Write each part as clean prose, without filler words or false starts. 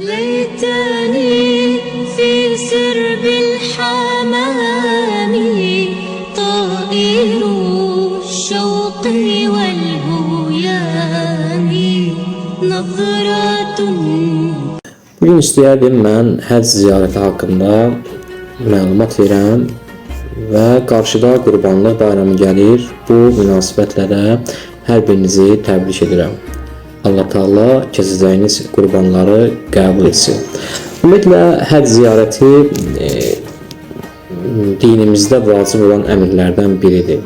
ليتني في سرب الحمام طائر الشوق والهيام نظرة. Bugün istəyərdim mən həcc ziyarəti haqqında məlumat verəm və qarşıda Qurbanlıq bayramı gəlir. Bu münasibətlə də hər birinizi təbrik edirəm. Allah Taala keçəcəyiniz qurbanları qəbul etsin. Ümumiyyətlə həcc ziyarəti dinimizdə vacib olan əmrlərdən biridir.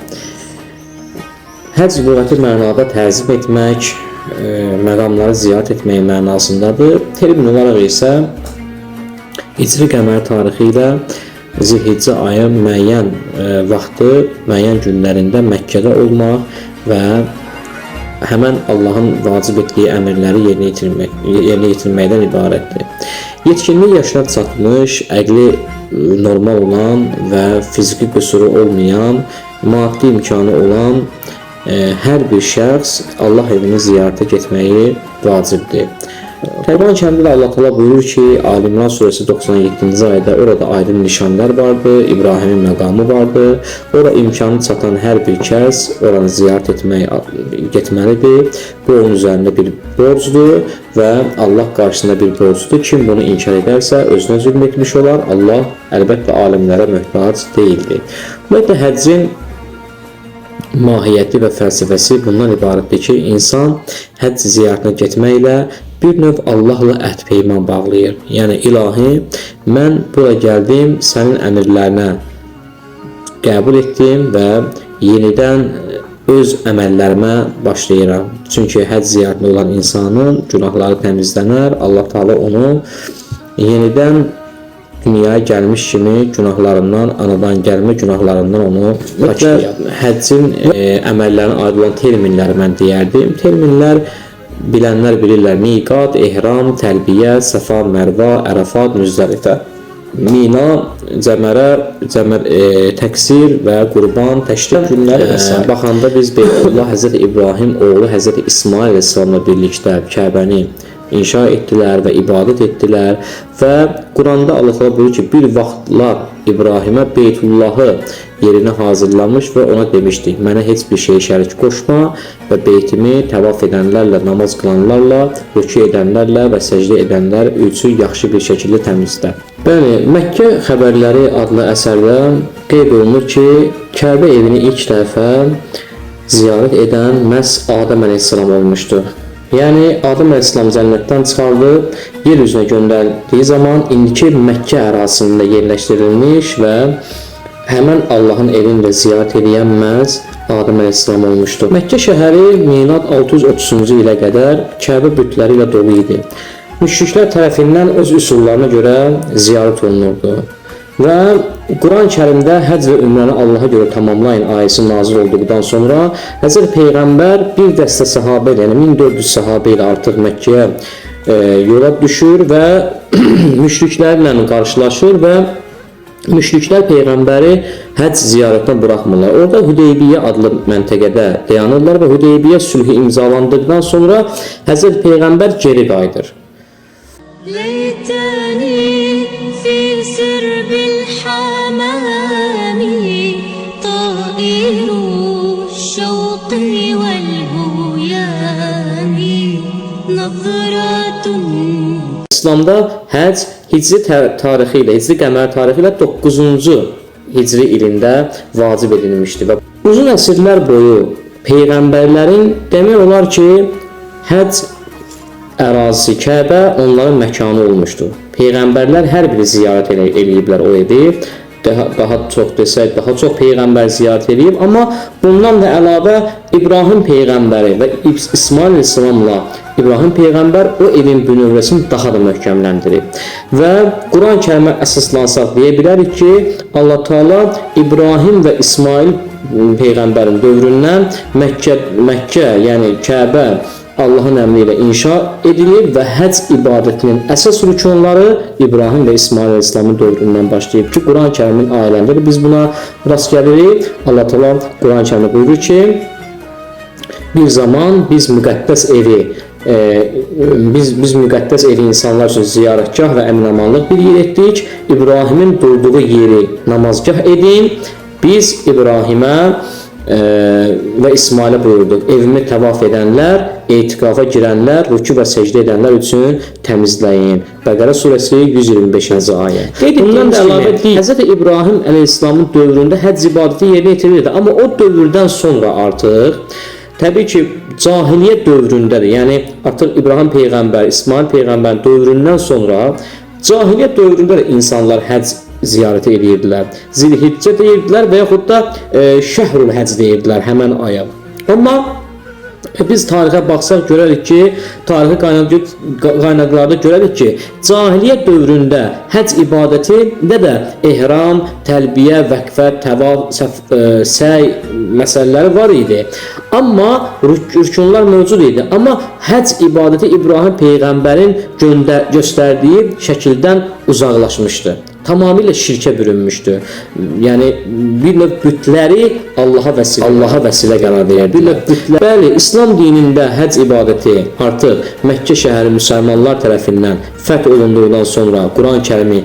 Həcc lüğəti mənada təzim etmək, məqamları ziyarət etmək mənasındadır. Termin olaraq isə Hicri qəmər tarixi ilə Zilhiccə ayı müəyyən vaxtı, müəyyən günlərində Məkkədə olmaq və həmən Allahın vacib etdiyi əmrləri yerinə yetirməkdən ibarətdir. Yetkinlik yaşına çatmış, əqli normal olan və fiziki qüsuru olmayan, maddi imkanı olan hər bir şəxs Allah evini ziyarətə getməyi vacibdir. Tərban kəndində Allah Taala buyurur ki, Ali İmran surəsi 97-ci ayədə orada aydın nişanlar vardır, İbrahimin məqamı vardır. Ora imkanı çatan hər bir kəs oranı ziyarət getməlidir. Bu onun üzərində bir borcdur və Allah qarşısında bir borcdur. Kim bunu inkar edərsə özünə zülm etmiş olar. Allah əlbəttə alimlərə möhtac deyildir. Ümumiyyətlə həccin mahiyyəti və fəlsəfəsi bundan ibarətdir ki, insan həcc ziyarətinə getməklə bir növ Allahla əhd peyman bağlayır. Yəni ilahi, mən bura gəldim, sənin əmrlərinə qəbul etdim və yenidən öz əməllərimə başlayıram. Çünki həcc ziyarətində olan insanın günahları təmizlənər, Allah Taala onu yenidən dünyaya gəlmiş kimi günahlarından, anadan gəlmə günahlarından onu paklayır. Həccin əməllərinə aid olan terminləri mən deyərdim. Terminlər bilənlər bilirlər: miqat, ehram, təlbiyə, səfa, mərva, ərəfat, müzdəlifə, mina, cəmərə, təksir və qurban, təşrik günləri və s. Baxanda biz Beytullah Həzrəti İbrahim oğlu Həzrəti İsmail əleyhissalamla birlikdə Kəbəni inşa etdilər və ibadət etdilər və Quranda Allah Taala buyurur ki, bir vaxtlar İbrahimə Beytullahı yerinə hazırlamış və ona demişdi: mənə heç bir şey şərik qoşma və beytimi təvaf edənlərlə, namaz qılanlarla, rükû edənlərlə və səcdə edənlər üçün yaxşı bir şəkildə təmizlə. Bəli, Məkkə xəbərləri adlı əsərdə qeyd olunur ki, Kəbə evini ilk dəfə ziyarət edən məhz Adəm əleyhissalam olmuşdu. Yəni Adəm əleyhissalam cənnətdən çıxarılıb yer üzünə göndərildiyi zaman indiki Məkkə ərazisində yerləşdirilmiş və həmən Allahın evini də ziyarət edən məhz Adəm əleyhissalam olmuşdu. Məkkə şəhəri milad 630-cu ilə qədər Kəbə bütləri ilə dolu idi. Müşriklər tərəfindən öz üsullarına görə ziyarət olunurdu. Və Quran-Kərimdə həcc və ümrəni Allaha görə tamamlayın ayəsi nazil olduqdan sonra Həzrət Peyğəmbər bir dəstə sahabə, yəni 1400 sahabə ilə artıq Məkkəyə yola düşür və müşriklərlə qarşılaşır və müşriklər Peyğəmbəri həcc ziyarətinə buraxmırlar. Orada Hüdeybiyyə adlı məntəqədə dayanırlar və Hüdeybiyyə sülhü imzalandıqdan sonra Həzrət Peyğəmbər geri qayıdır. ليتني في سرب الحمام طائر الشوق والهيام نظرة. İslamda həcc Hicri tarixi ilə, Hicri qəmər tarixi ilə 9-cu Hicri ilində vacib edilmişdi və uzun əsrlər boyu Peyğəmbərlərin demək olar ki, həcc ərazisi Kəbə onların məkanı olmuşdu. Peyğəmbərlər hər biri ziyarət eləyiblər o evi. Daha çox desək, daha çox Peyğəmbər ziyarət eləyib. Amma bundan da əlavə İbrahim Peyğəmbəri və İsmail əleyhissalamla İbrahim Peyğəmbər o evin bünövrəsini daha da möhkəmləndirib. Və Quran-Kərimə əsaslansaq deyə bilərik ki, Allah Taala İbrahim və İsmail Peyğəmbərin dövründən Məkkə, yəni Kəbə Allahın əmri ilə inşa edilib və həcc ibadətinin əsas rükunları İbrahim və İsmail əleyhissalamın dövründən başlayıb ki, Quran-Kərimin ayələrində biz buna rast gəlirik. Allah Taala Quran-Kərimdə buyurur ki, bir zaman biz müqəddəs evi biz müqəddəs evi insanlar üçün ziyarətgah və əmin-amanlıq bir yer etdik. İbrahimin durduğu yeri namazgah edin. Biz İbrahimə və İsmailə buyurduq. Evimi təvaf edənlər, etiqafa girənlər, rükû və səcdə edənlər üçün təmizləyin. Bəqərə surəsi 125-ci ayə. Bundan da əlavə deyil, Hz. İbrahim əleyhissalamın dövründə həcc ibadəti yerinə yetirilirdi. Amma o dövrdən sonra artıq, təbii ki, cahiliyyət dövründə də, yəni artıq İbrahim peyğəmbər, İsmail peyğəmbər dövründən sonra cahiliyyət dövründə də insanlar həcc ziyarət edirdilər. Zilhiccə deyirdilər və yaxud da Şəhrül Həcc deyirdilər həmən aya. Amma biz tarixə baxsaq görərik ki, tarixi qaynaqlarda görərik ki, cahiliyyət dövründə həcc ibadətində də ehram, təlbiyə, vəqfə, təvaf, səy məsələləri var idi. Amma rükunlar mövcud idi. Amma həcc ibadəti İbrahim peyğəmbərin göstərdiyi şəkildən uzaqlaşmışdı. Tamamilə şirkə bürünmüşdü. Yəni bir növ bütləri Allaha vəsilə qərar verirdilər. Bəli, İslam dinində həcc ibadəti artıq Məkkə şəhəri müsəlmanlar tərəfindən fəth olunduqdan sonra Quran-Kərimi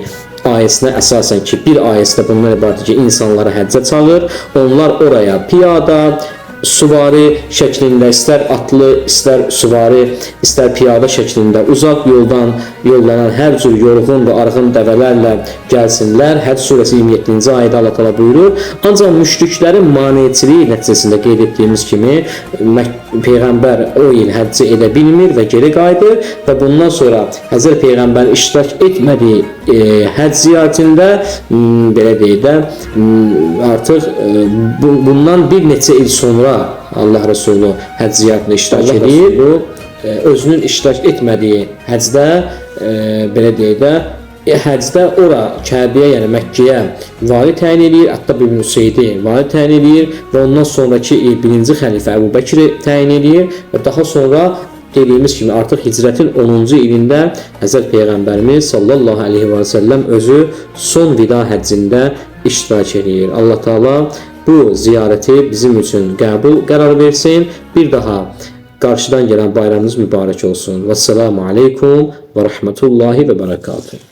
ayəsinə əsasən ki, bir ayəsində bundan ibarətdir ki, insanları həccə çağır. Onlar oraya piyada, süvari şəklində, istər atlı, istər süvari, istər piyada şəklində uzaq yoldan yollanan hər cür yorğun və arğın dəvələrlə gəlsinlər. Həcc surəsi 27-ci ayədə Allah təala buyurur. Ancaq müşriklərin maneçiliyi nəticəsində qeyd etdiyimiz kimi Peyğəmbər o il həccə edə bilmir və geri qayıdır və bundan sonra Həzrət Peyğəmbərin iştirak etmədiyi həcc ziyarətində belə deyək də artıq bundan bir neçə il sonra Allah Resulü həcc ziyarətində iştirak edir. O özünün iştirak etmədiyi həcdə belə deyək də həcdə ora Kəbəyə, yəni Məkkəyə vali təyin edir, Əttab ibn Hüseydi vali təyin edir və ondan sonraki birinci xəlifə Əbu Bəkri təyin edir və daha sonra dediyimiz kimi artıq hicrətin 10-cu ilində Həzrət Peyğəmbərimiz sallallahu aleyhi və səlləm özü son vida həccində iştirak edir. Allah Teala bu ziyarəti bizim üçün qəbul qərar versin. Bir daha qarşıdan gələn bayramınız mübarək olsun. Vəssalamu aleykum və rəhmətullahi və bərəkatuhu.